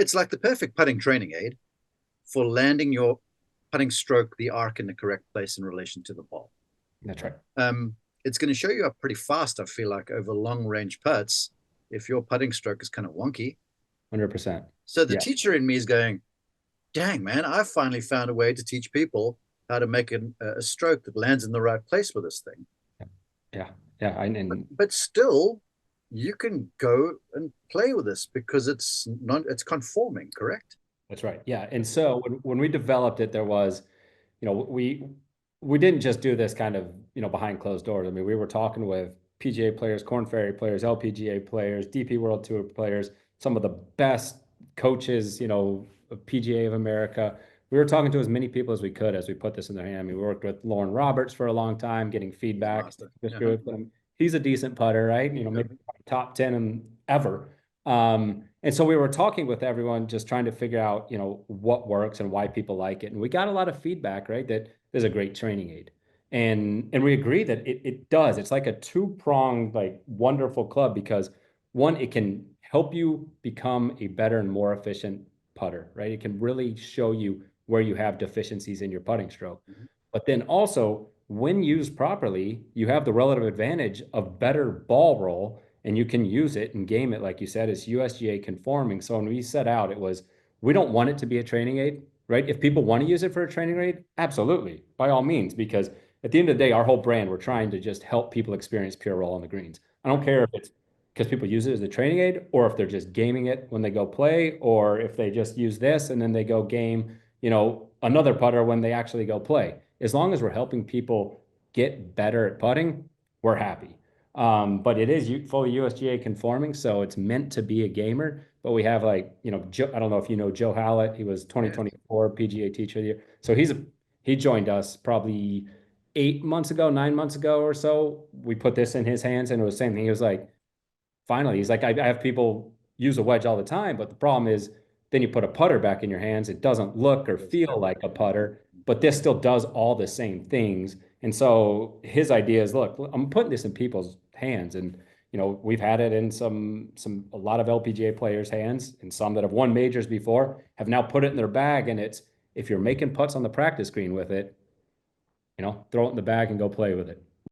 It's like the perfect putting training aid for landing your putting stroke, the arc in the correct place in relation to the ball. That's right. It's going to show you up pretty fast, I feel like, over long range putts if your putting stroke is kind of wonky. 100%. So the Yeah. teacher in me is going, dang, man, I finally found a way to teach people how to make a stroke that lands in the right place with this thing. Yeah. Yeah. And But still, you can go and play with this because it's conforming, correct? that's right. Yeah. And so when we developed it, there was, you know, we didn't just do this kind of, behind closed doors. I mean, we were talking with PGA players, Corn Ferry players, LPGA players, DP World Tour players, some of the best coaches, of PGA of America. We were talking to as many people as we could as we put this in their hand. I mean, we worked with Lauren Roberts for a long time, getting He's a feedback. master. Uh-huh. He's a decent putter, right? Yeah. Maybe top 10 ever. And so we were talking with everyone, just trying to figure out, what works and why people like it. And we got a lot of feedback, right? That there's a great training aid. And we agree that it does. It's like a two-pronged, like wonderful club because one, it can help you become a better and more efficient putter, right? It can really show you where you have deficiencies in your putting stroke. Mhm. But then also, when used properly, you have the relative advantage of better ball roll and you can use it and game it, like you said, it's USGA conforming. So when we set out, it was, we don't want it to be a training aid, right? If people want to use it for a training aid, absolutely, by all means, because at the end of the day, our whole brand, we're trying to just help people experience pure roll on the greens. I don't care if it's because people use it as a training aid or if they're just gaming it when they go play, or if they just use this and then they go game, another putter when they actually go play. As long as we're helping people get better at putting, we're happy. But it is fully USGA conforming, so it's meant to be a gamer. But we have like, I don't know if you know Joe Hallett. He was Yes. 2024 PGA Teacher of the Year. So he joined us probably 8 months ago, 9 months ago or so. We put this in his hands, and it was the same thing. He was like, finally, he's like, I have people use a wedge all the time, but the problem is then you put a putter back in your hands. It doesn't look or That's feel like different. a Yeah. putter, but this still does all the same things. And so his idea is, look, I'm putting this in people's hands, and we've had it in a lot of LPGA players' hands, and some that have won majors before have now put it in their bag. And it's, if you're making putts on the practice green with it, throw it in the bag and go play with it.